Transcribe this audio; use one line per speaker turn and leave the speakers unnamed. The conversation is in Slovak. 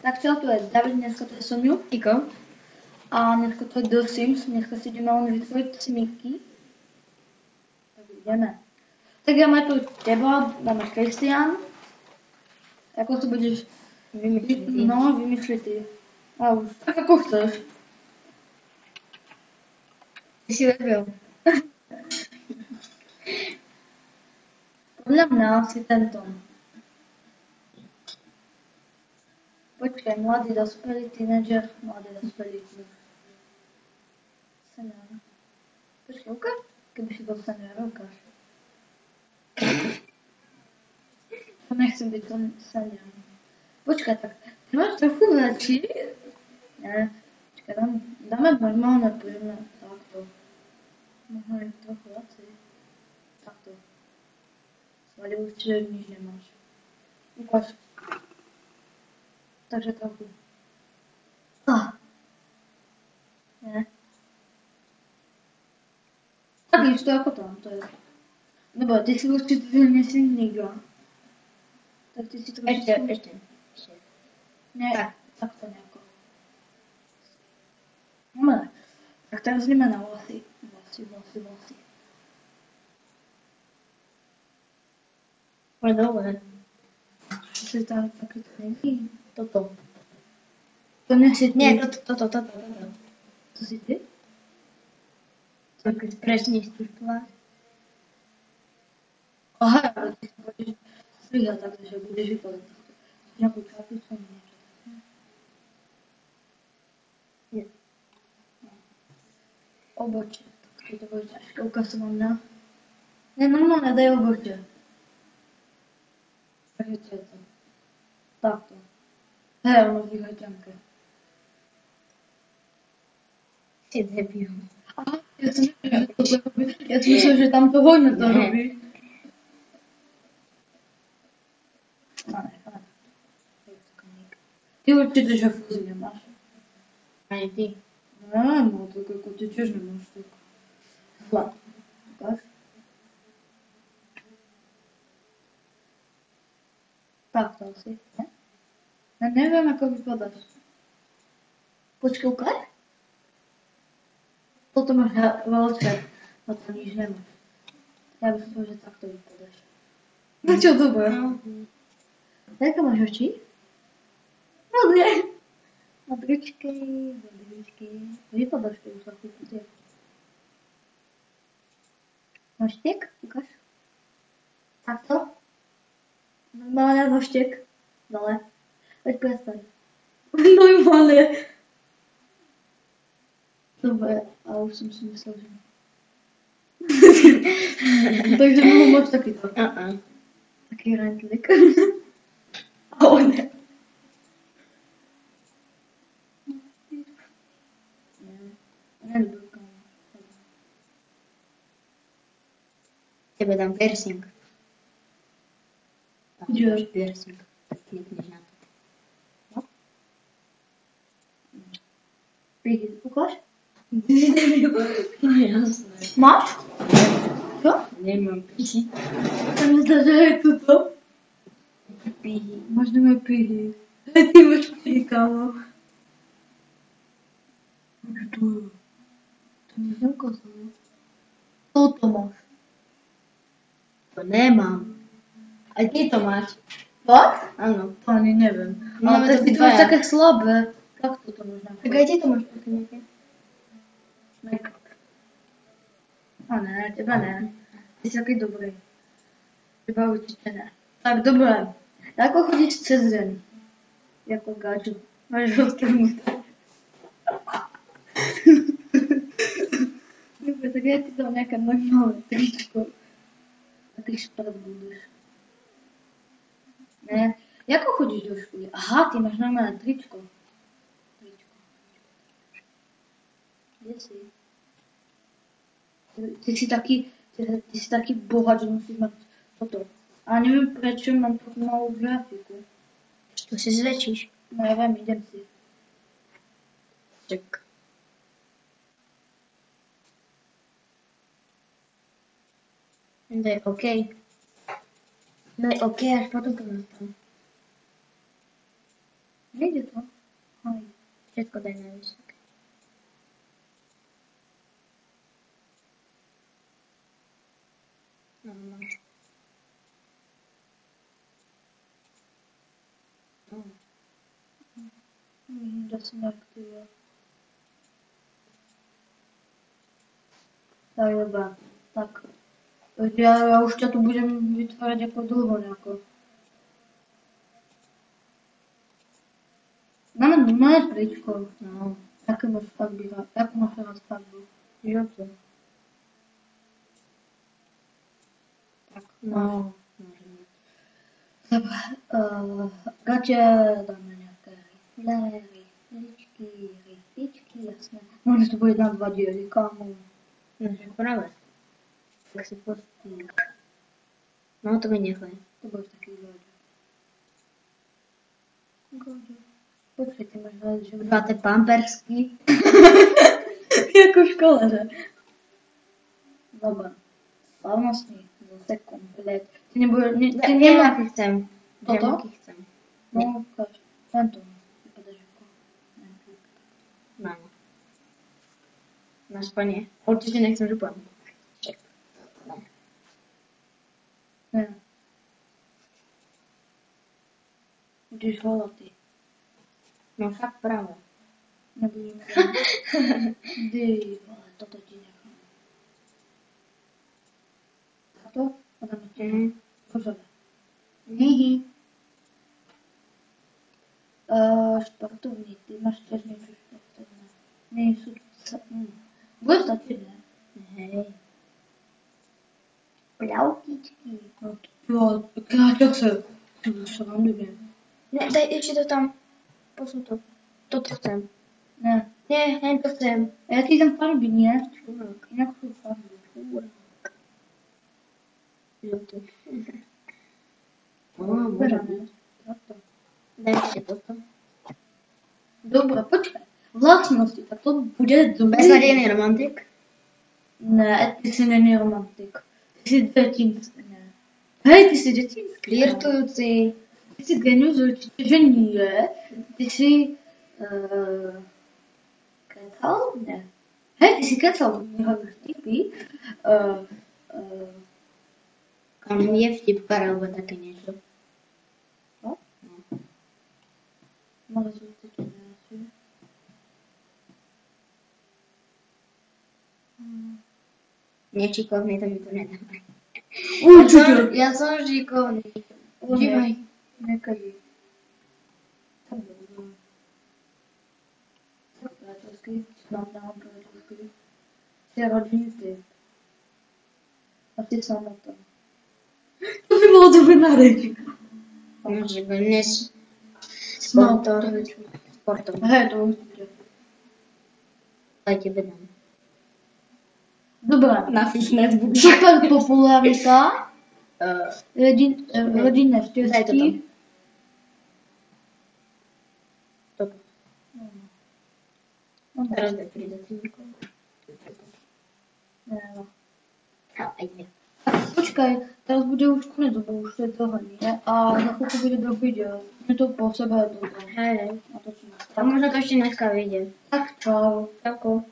Tak čo tu je David, dneska to je Soniu.
Iko.
A dneska to je The Sims, dneska si ideme len vytvoriť simíky. Tak ideme. Tak ja mám tu teba, dáme Kristián. Ako to budeš
Vymyslieť.
No, vymyslí ty. A už, tak ako chceš.
Ty si vedel.
Podľa mňa si tento. Počkaj, mladý dospelý, tínedžer, mladý dospelý. Senior. Počkaj, ukáž? Keby si bol senior, ukáž. To nechcem byť ten senior. Počkaj, tak ty máš trochu väčší? Ne, počkaj, dáme normálne príjemné, takto. Možno je trochu viacej. Takto. Ale určite nič nemáš. Ukáž. Takže trochu. Nie. Tak isto ako tam, to je. Dobre, ty si určite nesi nikto. Tak ty si trošku...
Ešte.
Nie,
Tak.
takto nejako. No, tak teraz ideme na vlasy. Vlasy.
Ale dobre.
To si tam taký není.
Toto.
To nesi ty.
Nie, toto.
To si ty?
Tak presne stúpla.
Aha, ale ty si budeš strihať takto, že budeš vypadať takto. Nejakú čapicu, niečo také.
Nie.
Obočie. Tak to bude ťažké. Ukáž sa mám na. Nie, normálne daj obočie. Takže to je to. Takto. Hej, ono vyhaj ťanké.
Si debil.
Aha, ja som myslel, že tam to hodne to
Nie.
robí. No, nechaj. Ty určite, že fúzi nemáš.
Ani ty.
No, tak ako ty tiež nemáš tak. Zlat. Ukáž. Tak to asi, ne? Ja neviem, ako vypadáš. Počkaj, ukáž. Toto máš veľké, no to nič nemáš. Ja by som povedal, že takto vypadáš. No čo, dobre. Jaké máš oči? Modré. Modričky. Vypadáš, keď už taký potiek. Máš tiek? Ukáž. Takto. Normálne nožtek. Dole. Veď prestaň. Normálne. Dobre, a už som si myslel, že... Takže máš takýto. Taký rentlik. A on ne.
Tebe dám piercing.
Kde?
Piercing. Tak klikneš na to. No?
Príde, ukáž?
No jasné.
Máš? Čo?
Nemám pihy.
To mi zdá, že je tuto.
Pihy.
Možno má pihy. Hej, ty máš pihy, kámo. Čo to je? To mi neukázalo. Toto máš.
To nemám. A ty to máš.
Fakt?
Áno.
To ani neviem.
Máme
Ale tak
to
ty to máš
dvaja.
také slabé. Jak toto možno?
Tak aj ty to máš také nejaké.
Make-up. A ne, teba ne. Ty si taký dobrý. Teba určite ne. Tak dobré. Ako chodíš cez deň? Jako gáču. Máš roztrhnuté. Dobre, tak ja ti dám nejaké normálne tričko. A ty špát budeš. Ne. Ako chodíš do školy? Aha, ty máš normálne tričko. Kde si? Ty si taký bohač, že musíš mať toto. A neviem prečo mám takú malú grafiku.
To si zväčšíš.
No ja viem, idem si.
Čak. Daj OK. Daj OK, až potom to nastane.
Nejde to. Hej.
Všetko daj na vysoké. No, máš. No.
Že se neaktivuje. Tak dobrá. Tak. Já už tě tu budem vytvářet jako dlouho nějako. Máme tričko.
No.
Jaké máš farby? Jak máš rád farbu?
Žlutú. Tak, no. Môžeme.
Dobrá. Gatě dáme nějaké rychličky, jasné. Možná to bude na 2 díly, kámo.
No, že práve. Tak si postýš. No, to mi nechaj.
To bude taky Godě. Počkej, ty máš rád, že...
Dva ty pampersky.
Jako v škole, že? Dobrá. Slavnostní. Zase komplet. Ty nebude... Ty nemá...
Aký chcem.
Toto?
Aký chcem.
No, ukáž. Tento. Vypadáš jako...
No. Na Španie. Určite nechcem župan.
Ne. Budeš volatý.
No fakt práve.
Nebudem. Ty vole, toto ti nechám. Takto? A dáme ti. Pozor.
Hihi.
Športovní, ty máš tiež niečo športovné. Nie sú... Bude stačiť, ne?
Hej. Pľautičky.
Jo, kráťak sa. Tu sa vám neviem.
Ne, daj ešte to tam. Posun to. Toto chcem.
Ne.
Nie, hen to chcem.
A jaký tam farby, nie?
Čurák.
Inak sú farby.
Čurák. Žlutý. Môže byť.
Takto.
Daj ešte toto.
Dobre, počkaj. Vlastnosti, tak to bude dobrý.
Beznadejený romantik.
Ne, ty si není romantik. Ty si dětinský, ne. Hej, ty si dětinský.
Flirtujúci.
Ty si genius, určitě, že nie. Ty si... kecal? Ne. Hej, ty si kecal, nehovoríš vtipy.
Kam je vtipkar alebo také niečo.
No? Môže sú určite nejasi.
Nešikovný, to mi to nedávaj.
Určite.
Ja som šikovný.
Dívaj. Nekadí. Tak dobrý. Tak priateľský. Snad dám priateľský. Ty rodinný. A ty samotný. To by bolo dobré na reči.
Môže byť dnes
No,
sportom.
hej, to určite.
Aj tebe dám.
Dobrá.
Na fitness budú.
Super popularita. Rodinné
Daj
šťastí.
Toto.
No,
Teraz daj pridateľníkov.
no.
Aj nie.
Počkaj, teraz bude už konec, lebo už to je dlho, nie? A za chvíľku bude do video. Je to po sebe dlho.
Hej.
A to čo
A možno to ešte dneska vyjde.
Tak čau.
Čauko.